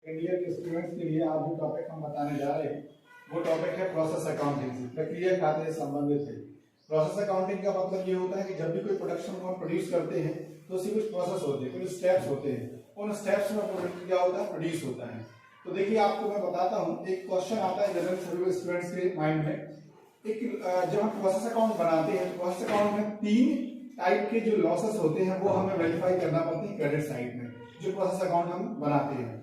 India के students के लिए आज जो टॉपिक हम बताने जा रहे हैं वो टॉपिक है प्रोसेस अकाउंटिंग से प्रक्रिया खाते से संबंधित है। प्रोसेस अकाउंटिंग का मतलब ये होता है कि जब भी कोई प्रोडक्शन को हम प्रोड्यूस करते हैं तो उसकी कुछ प्रोसेस होते हैं, कुछ स्टेप्स होते हैं। उन स्टेप्स में प्रोडक्ट क्या होता है, प्रोड्यूस होता है। तो देखिए आपको मैं बताता हूँ, एक क्वेश्चन आता है जनरल सभी स्टूडेंट्स के माइंड में। एक जब हम प्रोसेस अकाउंट बनाते हैं तो प्रोसेस अकाउंट में 3 टाइप के जो लॉसेस होते हैं वो हमें वेरीफाई करना पड़ते हैं क्रेडिट साइड में, जो प्रोसेस अकाउंट हम बनाते हैं।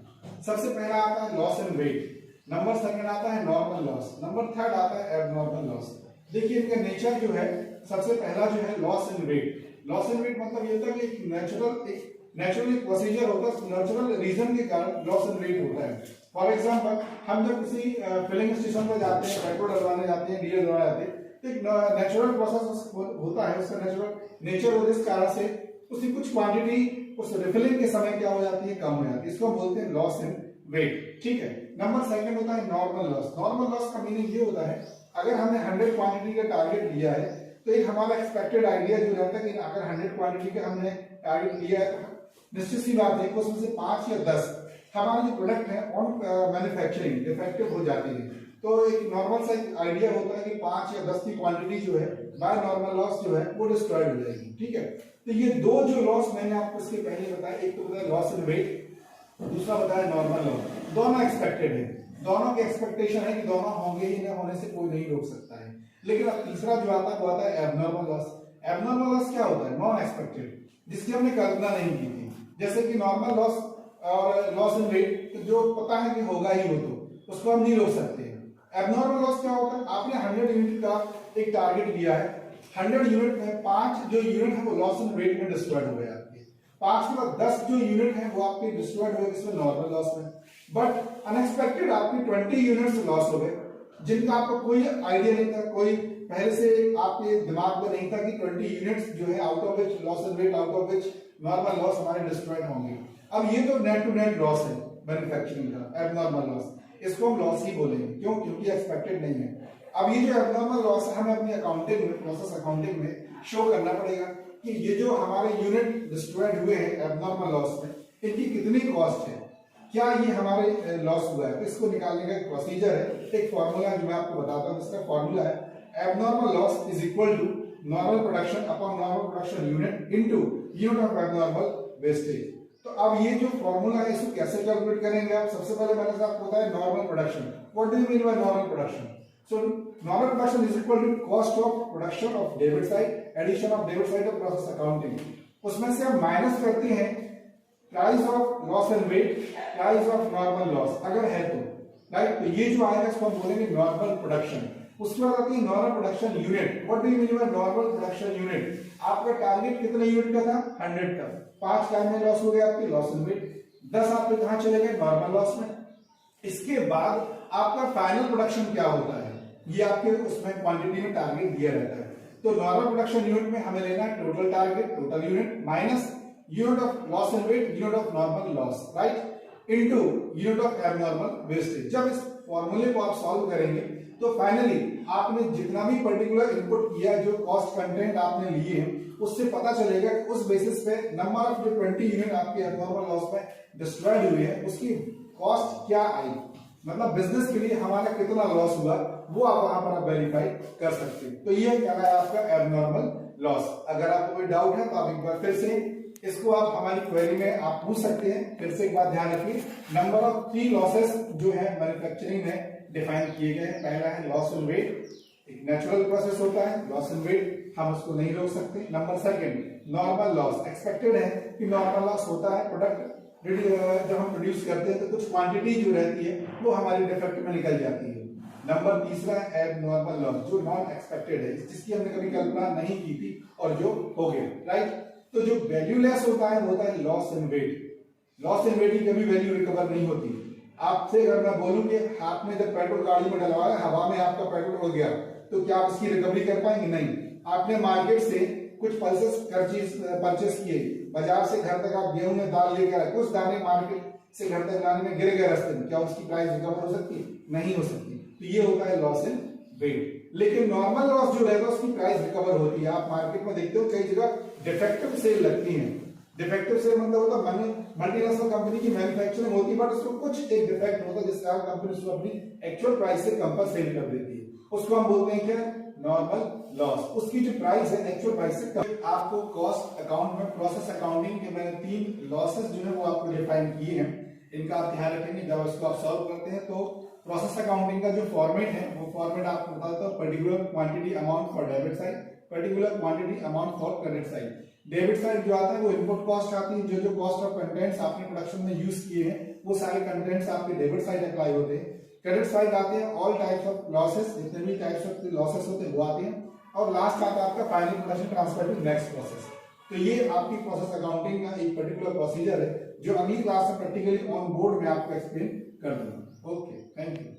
सबसे पहला आता है loss in weight, number second आता है नॉर्मल लॉस, नंबर थर्ड आता है एबनॉर्मल लॉस। देखिए इनका नेचर जो है, सबसे पहला जो है loss in weight. Loss in weight मतलब ये होता है कि एक नेचुरल प्रोसीजर होता है, नेचुरल रीजन के कारण लॉस इन वेट होता है। फॉर एग्जांपल हम जब किसी फिलिंग स्टेशन पर जाते हैं, पेट्रोल डलवाने जाते हैं, डीजल डलवाने जाते हैं, तो एक नेचुरल प्रोसेस होता है, उसका नेचुरल नेचर होता है। इस कारण से उसकी कुछ क्वांटिटी उस रिफिलिंग के समय क्या हो जाती है, कम हो जाती है। इसको बोलते हैं लॉस इन वेट। ठीक है। नंबर सेकंड होता है नॉर्मल लॉस। नॉर्मल लॉस का मीनिंग ये होता है, अगर हमने 100 क्वांटिटी का टारगेट लिया है तो एक हमारा एक्सपेक्टेड आइडिया जो रहता है कि अगर 100 क्वांटिटी का हमने टारगेट लिया है तो निश्चित सी बात है कि उसमें से 5 या 10 हमारे जो प्रोडक्ट है ऑन मैन्युफैक्चरिंग डिफेक्टिव हो जाती है। तो एक नॉर्मल सा आइडिया होता है कि 5 या 10 की क्वांटिटी जो है बाय नॉर्मल लॉस जो है वो डिस्ट्रॉयड हो जाएगी। ठीक है। तो ये दो जो लॉस मैंने आपको इसके पहले बताया, एक तो बताया लॉस इन वेट, दूसरा बताया नॉर्मल लॉस। दोनों एक्सपेक्टेड है, दोनों की एक्सपेक्टेशन है कि दोनों होंगे ही, ना होने से कोई नहीं रोक सकता है। लेकिन अब तीसरा जो आता है वो आता है एबनॉर्मल लॉस। एबनॉर्मल लॉस क्या होता है, नॉन एक्सपेक्टेड, जिसकी हमने कल्पना नहीं की थी। जैसे कि नॉर्मल लॉस और लॉस इन वेट जो पता है कि होगा ही हो, तो उसको हम नहीं रोक सकते। एबनॉर्मल लॉस क्या होता है, आपने 100 यूनिट का एक टारगेट लिया है, 100 यूनिट में 5 जो यूनिट है वो लॉस इन वेट में डिस्ट्रॉयड हो गए आपके, 5 के बाद 10 जो यूनिट है वो आपके डिस्ट्रॉयड हो गए इसमें नॉर्मल लॉस में। बट अनएक्सपेक्टेड आपके 20 यूनिट्स लॉस हो गए, जिनका आपको कोई आइडिया नहीं था, कोई पहले से आपके दिमाग में नहीं था कि 20 यूनिट्स जो है out of which loss in weight, out of which normal loss हमारे डिस्ट्रॉयड होंगे। अब ये तो नेट टू नेट लॉस है मैन्युफैक्चरिंग का, एबनॉर्मल लॉस, इसको हम लॉस ही बोलेंगे। क्यों? क्योंकि एक्सपेक्टेड नहीं है। अब ये जो एबनॉर्मल लॉस है हमें अपनी अकाउंटिंग में, प्रोसेस अकाउंटिंग में शो करना पड़ेगा कि ये जो हमारे यूनिट डिस्ट्रॉयड हुए हैं एबनॉर्मल लॉस में, इनकी कितनी कॉस्ट है, क्या ये हमारे लॉस हुआ है। तो इसको निकालने का एक प्रोसीजर है, एक फॉर्मूला जो मैं आपको बताता हूँ। इसका फॉर्मूला है abnormal loss is equal to normal production upon normal production unit into unit of abnormal wastage. तो अब ये जो फॉर्मूला है इसको कैसे कैलकुलेट करेंगे आप? सबसे पहले मैंने आपको बताया normal production. What do you mean by normal production? So normal production is equal to cost of production of debit side addition of debit side of process accounting। उसमें से हम माइनस करते हैं price of loss and weight, price of normal loss अगर है तो, right. तो ये जो आएगा इसको हम बोलेंगे नॉर्मल प्रोडक्शन। उसके बाद आती है normal production unit. What do you mean by normal production unit? आपका टारगेट कितने यूनिट का था? 100 का। 5 टाइम में लॉस हो गया आपके लॉस इन वेट, 10 आपके कहां चले गए? नॉर्मल लॉस में। इसके बाद आपका फाइनल प्रोडक्शन क्या होता है, ये आपके उसमें क्वांटिटी में टारगेट दिया रहता है। तो नॉर्मल प्रोडक्शन यूनिट में हमें लेना है total target, total unit minus unit of loss in weight, unit of normal loss, right, into unit of abnormal wastage. जब इस फॉर्मूले को आप सॉल्व करेंगे तो फाइनली आपने जितना भी पर्टिकुलर इनपुट किया, जो कॉस्ट कंटेंट आपने लिए हैं, उससे पता चलेगा कि उस बेसिस पे नंबर ऑफ जो 20 यूनिट आपके एबनॉर्मल लॉस में डिस्ट्रॉयड हुए हैं उसकी कॉस्ट क्या आई, मतलब बिजनेस के लिए हमारा कितना लॉस हुआ, वो आप वहां पर आप वेरीफाई कर सकते हैं। तो ये क्या है आपका एबनॉर्मल लॉस। अगर आपको कोई डाउट है तो आप एक बार फिर से इसको आप हमारी क्वेरी में आप पूछ सकते हैं। फिर से एक बात ध्यान रखिए, नंबर ऑफ 3 लॉसेस जो है मैन्युफैक्चरिंग में डिफाइन किए गए हैं। पहला है लॉस इन वेट, एक नेचुरल प्रोसेस होता है लॉस इन वेट, हम उसको नहीं रोक सकते। Number second normal loss, expected है कि नॉर्मल लॉस होता है, प्रोडक्ट जब हम प्रोड्यूस करते हैं तो कुछ क्वांटिटी जो रहती है वो हमारी डिफेक्ट में निकल जाती है। नंबर तीसरा है एबनॉर्मल लॉस, जो नॉन एक्सपेक्टेड है, जिसकी हमने कभी कल्पना नहीं की थी और जो हो गया, राइट। तो जो वैल्यूलेस होता है वो होता है loss in weight. Loss in weight की कभी वैल्यू रिकवर नहीं होती। आपसे अगर मैं बोलूं कि आपने जब पेट्रोल गाड़ी में डलवाया, हवा में आपका पेट्रोल हो गया, तो क्या आप इसकी रिकवरी कर पाएंगे? नहीं। आपने मार्केट से कुछ पल्सेस परचेस किए, बाजार से घर तक आप गेहूं में दाल लेकर आए, कुछ दाने मार्केट से घर तक लाने में गिर गए रास्ते में, क्या उसकी प्राइस रिकवर हो सकती है? नहीं हो सकती। तो ये होता है लॉस इन वेट। लेकिन नॉर्मल लॉस जो रहेगा उसकी प्राइस रिकवर होती है। आप मार्केट में देखते हो कई जगह डिफेक्टिव सेल लगती है, डिफेक्टिव से मतलब होता है मल्टीनेशनल कंपनी की मैन्युफैक्चरिंग होती है बट उसमें कुछ एक डिफेक्ट होता है जिससे आप कंपनी उसको अपनी एक्चुअल प्राइस से कम पर सेल कर देती है, उसको हम बोलते हैं क्या, नॉर्मल लॉस। उसकी जो प्राइस है एक्चुअल प्राइस से कम। आपको कॉस्ट अकाउंट में प्रोसेस अकाउंटिंग के मैंने 3 लॉसेस जो है वो आपको डिफाइन किए हैं, इनका आप ध्यान रखेंगे जब इसको आप सॉल्व करते हैं। तो प्रोसेस अकाउंटिंग का जो फॉर्मेट है वो फॉर्मेट आपको बताता है particular quantity amount for debit side, particular quantity amount for credit side. Debit side जो आता है वो इनपुट कॉस्ट आती है, जो कॉस्ट ऑफ कंटेंट्स आपने प्रोडक्शन में यूज किए हैं वो सारे कंटेंट्स आपके डेबिट साइड अप्लाई होते हैं। क्रेडिट साइड आते हैं ऑल टाइप्स ऑफ लॉसेस, जितने भी टाइप्स ऑफ लॉसेस होते हैं वो आते हैं, और लास्ट आता है आपका final production transfer to next process. तो ये आपकी प्रोसेस अकाउंटिंग का एक पर्टिकुलर प्रोसीजर है जो अगली क्लास में प्रैक्टिकली ऑन बोर्ड में आपको एक्सप्लेन कर दूंगा। Okay, thank you.